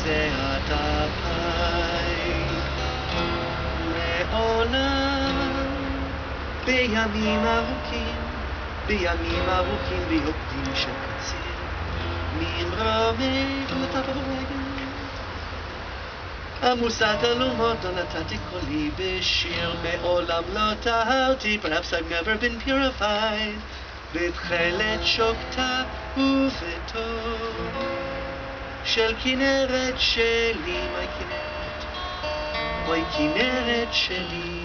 זיעת אפיים לעולם. בימים ארוכים, בימים ארוכים ויוקדים של קציר, ממרומי ומטף הרגל. עמוסת אלומות לא נתתי קולי בשיר, מעולם לא טהרתי, perhaps I've never been purified, בתכלת שוקתה ובטוב של כנרת שלי, אוי כנרת, אוי כנרת שלי.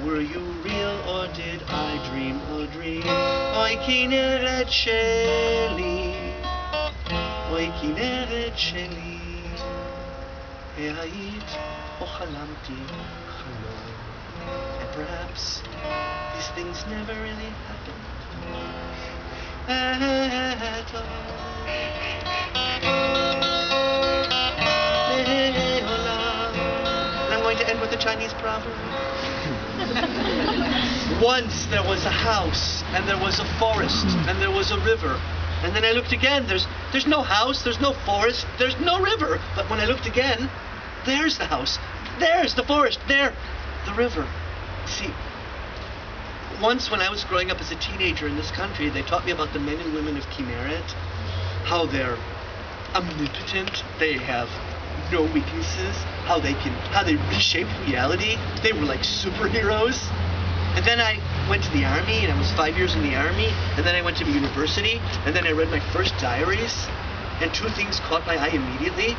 Were you real or did I dream a dream? אוי כנרת שלי, אוי כנרת שלי. היית או חלמתי חלום, and perhaps these things never really happened at all. And I'm going to end with a Chinese proverb. Once there was a house, and there was a forest, and there was a river. And then I looked again, there's no house, there's no forest, there's no river. But when I looked again, there's the house, there's the forest, there, the river. See, once when I was growing up as a teenager in this country, they taught me about the men and women of Kinneret, how they're omnipotent, they have no weaknesses, how they reshape reality. They were like superheroes. And then I went to the army, and I was 5 years in the army, and then I went to university, and then I read my first diaries, and two things caught my eye immediately.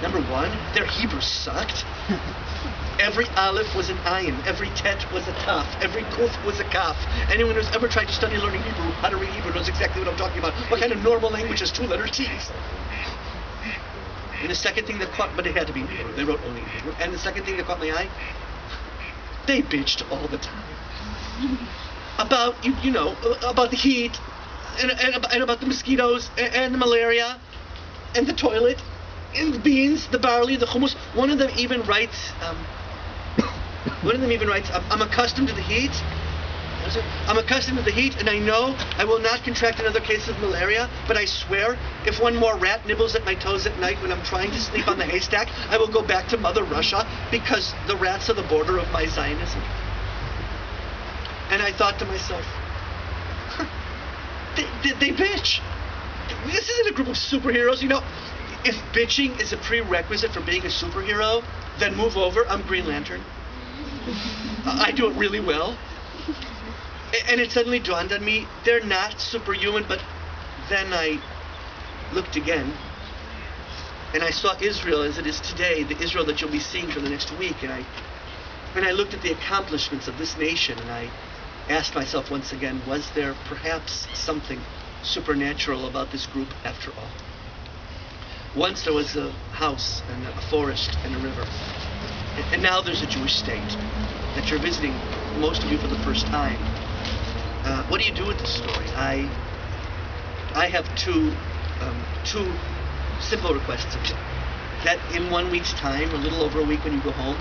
Number one, their Hebrew sucked. Every aleph was an ayin, every tet was a taf, every kuf was a kaf. Anyone who's ever tried to study learning Hebrew, how to read Hebrew, knows exactly what I'm talking about. What kind of normal language has two-letter T's? And the second thing that caught, but it had to be in Hebrew, they wrote only in Hebrew. And the second thing that caught my eye, they bitched all the time. About, you know, about the heat, and about the mosquitoes, and the malaria, and the toilet, and the beans, the barley, the hummus. One of them even writes, I'm accustomed to the heat. I'm accustomed to the heat, and I know I will not contract another case of malaria, but I swear, if one more rat nibbles at my toes at night when I'm trying to sleep on the haystack, I will go back to Mother Russia, because the rats are the border of my Zionism. And I thought to myself, they bitch. This isn't a group of superheroes, you know. If bitching is a prerequisite for being a superhero, then move over, I'm Green Lantern. I do it really well. And it suddenly dawned on me, they're not superhuman, but then I looked again, and I saw Israel as it is today, the Israel that you'll be seeing for the next week, and I looked at the accomplishments of this nation, and I asked myself once again, was there perhaps something supernatural about this group after all? Once there was a house and a forest and a river, and now there's a Jewish state that you're visiting, most of you for the first time. What do you do with this story? I have two simple requests of you. That in 1 week's time, a little over a week when you go home,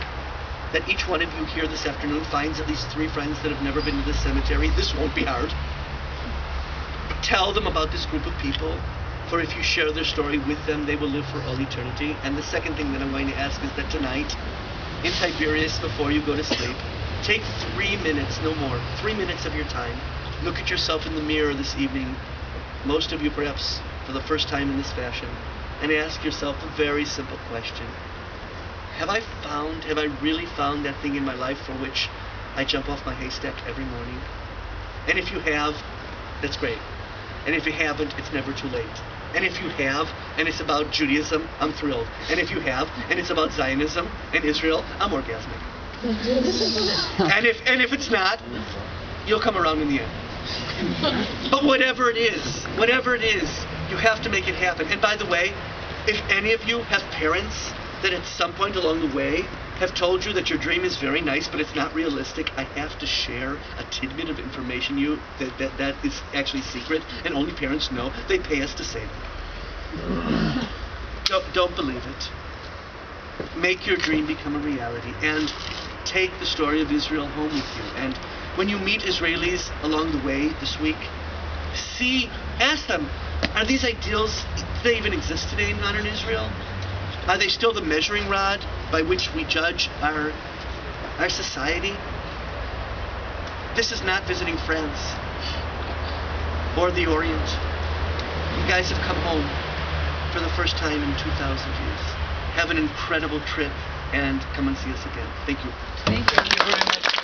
that each one of you here this afternoon finds at least 3 friends that have never been to this cemetery. This won't be hard. Tell them about this group of people, for if you share their story with them, they will live for all eternity. And the second thing that I'm going to ask is that tonight, in Tiberias, before you go to sleep, take 3 minutes, no more, 3 minutes of your time. Look at yourself in the mirror this evening, most of you perhaps for the first time in this fashion, and ask yourself a very simple question. Have I really found that thing in my life for which I jump off my haystack every morning? And if you have, that's great. And if you haven't, it's never too late. And if you have, and it's about Judaism, I'm thrilled. And if you have, and it's about Zionism and Israel, I'm orgasmic. and if it's not, you'll come around in the end. But whatever it is, you have to make it happen. And by the way, if any of you have parents that at some point along the way have told you that your dream is very nice but it's not realistic, I have to share a tidbit of information that is actually secret and only parents know. They pay us to say that. Don't believe it. Make your dream become a reality and take the story of Israel home with you. And when you meet Israelis along the way this week, ask them, are these ideals, do they even exist today in modern Israel? Are they still the measuring rod by which we judge our society? This is not visiting France or the Orient. You guys have come home for the first time in 2,000 years. Have an incredible trip and come and see us again. Thank you. Thank you very much.